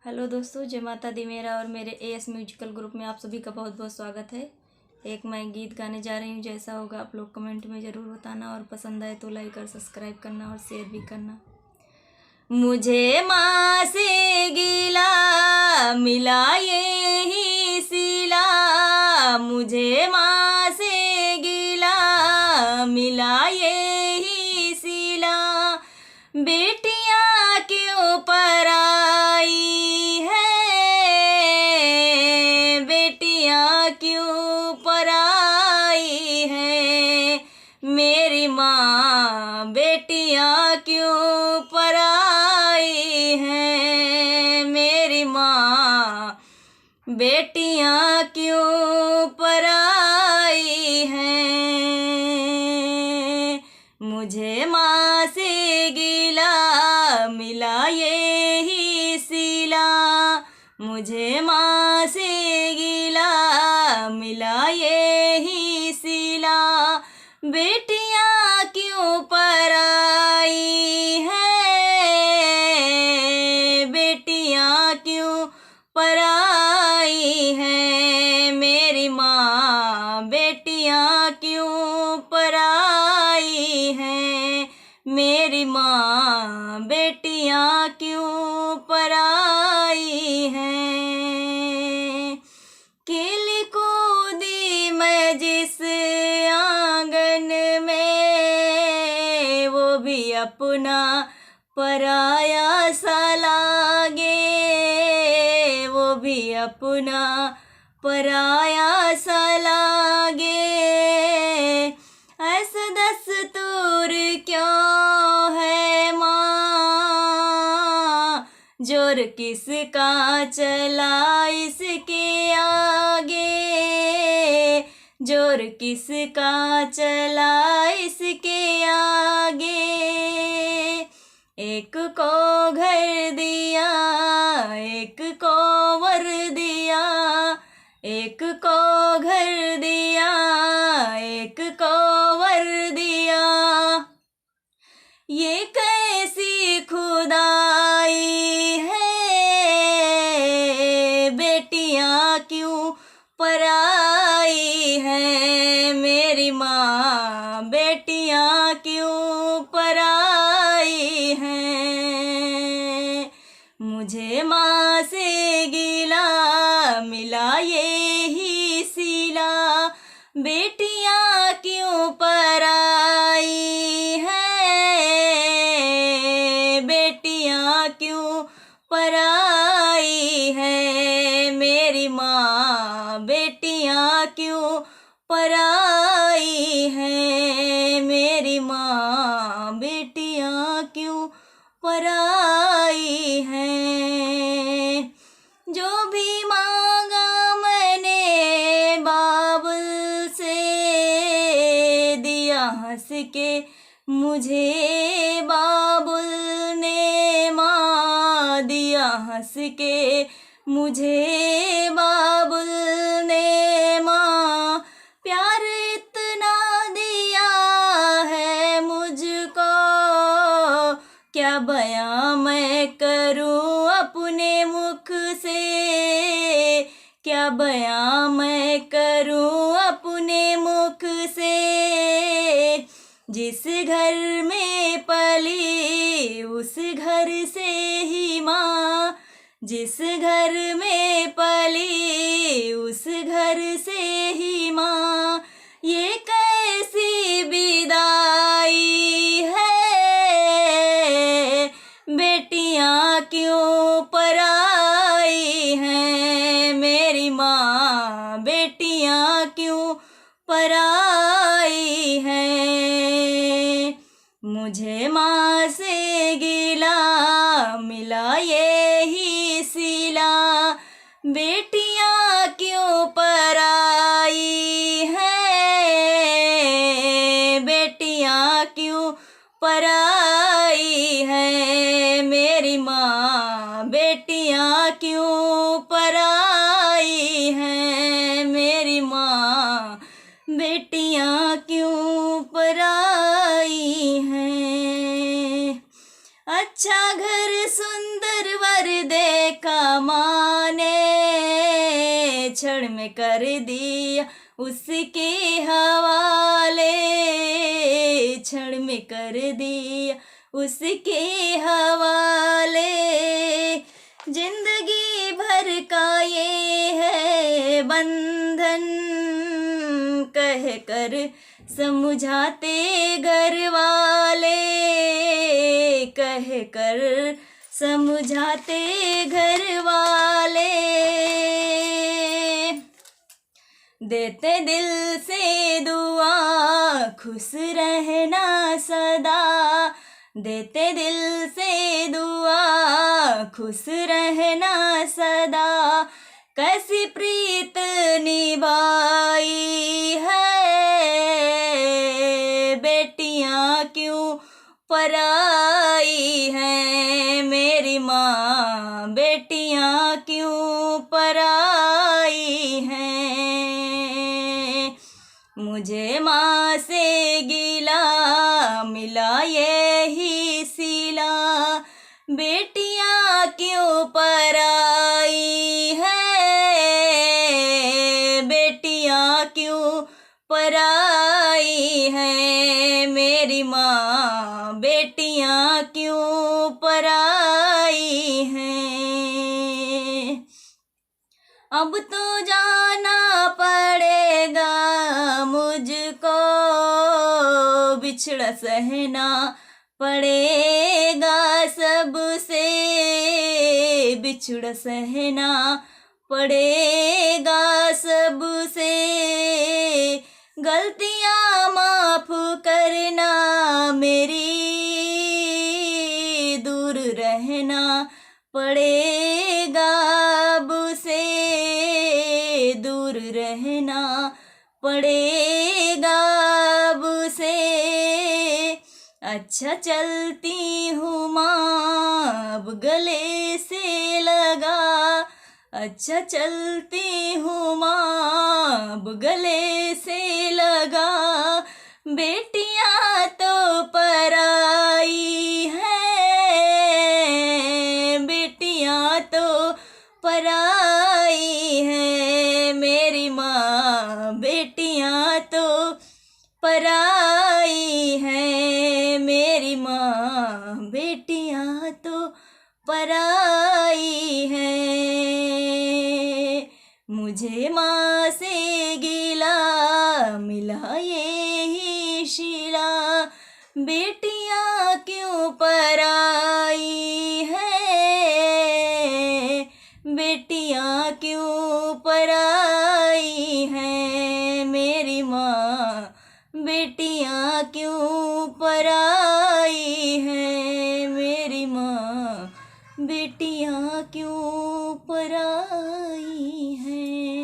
Hello दोस्तों, जय माता दी। मेरा और मेरे एएस म्यूजिकल ग्रुप में आप सभी का बहुत बहुत स्वागत है। एक मैं गीत गाने जा रही हूँ, जैसा होगा आप लोग कमेंट में ज़रूर बताना, और पसंद आए तो लाइक और सब्सक्राइब करना और शेयर भी करना। मुझे माँ से गिला मिला ये ही सिला, मुझे माँ से गिला मिला ये ही सिला, बेटियाँ क्यों पराई है, बेटियाँ क्यों पराई है, मेरी माँ बेटियाँ क्यों पराई है, मेरी माँ बेटियाँ क्यों पराई हैं। मुझे माँ से गिला मिला ये ही सिला, मुझे माँ से गिला मिला ये ही सिला, बेटियाँ क्यों पराई है, बेटियाँ क्यों पराई है, मेरी माँ बेटियाँ क्यों पराई हैं, मेरी माँ बेटियाँ क्यों पराई हैं। खेल कूदी मैं जिस आंगन में, वो भी अपना पराया सा लागे, वो भी अपना पराया सा लागे। ऐसा दस्तूर क्यों है माँ, जोर किसका चला इसके आगे, जोर किसका चला इसके आगे। एक को घर दिया, एक को वर दिया, एक को घर दिया, एक को वर दिया, ये कैसी खुदाई है, बेटियाँ क्यों पराई है, मेरी माँ बेटियाँ क्यों पराई हैं। मुझे माँ से गिला मिला ये ही सिला, बेटियाँ क्यों पराई है, बेटियाँ क्यों पराई है, मेरी माँ बेटियाँ क्यों पराई है, मेरी माँ बेटियाँ क्यों पराई हैं। जो भी मांगा मैंने बाबुल से, दिया हंस के मुझे बाबुल ने माँ, दिया हंस के मुझे बाबुल ने माँ, प्यार इतना दिया है मुझको, क्या बयां मैं करूं अपने मुख से, क्या बयां मैं करूं अपने मुख से। जिस घर में पली उस घर से ही माँ, जिस घर में पली उस घर से ही माँ, ये कैसी विदाई है, बेटियाँ क्यों पराई हैं, मेरी माँ बेटियाँ क्यों पराई हैं। मुझे माँ से गिला मिला ये ही सिला, बेटियाँ क्यों पराई है, बेटियाँ क्यों पराई है, मेरी माँ बेटियाँ क्यों पराई हैं, मेरी माँ बेटियाँ क्यों पराई हैं। अच्छा घर सुंदर वर देखा क्षण में कर दिया उसके हवाले, क्षण में कर दिया उसके हवाले। जिंदगी भर का ये है बंधन, कह कर समझाते घर वाले, कह कर समझाते घर वाले। देते दिल से दुआ खुश रहना सदा, देते दिल से दुआ खुश रहना सदा। कैसी प्रीत निभाई है बेटियां क्यों पराई हैं, मेरी माँ बेटियां क्यों पराई हैं। मुझे माँ से गिला मिला यही सिला, बेटियां क्यों पराई हैं, बेटियां क्यों पराई हैं, मेरी माँ बेटियां क्यों पराई हैं। अब तो जाना पड़ेगा मुझको, बिछड़ा सहना पड़ेगा सबसे, बिछड़ा सहना पड़ेगा सबसे। गलतियाँ माफ करना मेरी, दूर रहना पड़ेगा अब से, दूर रहना पड़ेगा अब से। अच्छा चलती हूँ माँ अब गले से लगा, अच्छा चलती हूँ माँ अब गले से लगा। बेटियाँ तो पराई हैं, बेटियाँ तो पराई हैं, मेरी माँ बेटियाँ तो पराई हैं, मेरी माँ बेटियाँ तो पराई हैं। मुझे माँ से गिला मिला यही शिला, बेटियाँ क्यों पराई हैं, बेटियाँ क्यों पराई हैं, मेरी माँ बेटियाँ क्यों पराई हैं, मेरी माँ बेटियाँ क्यों पराई हैं।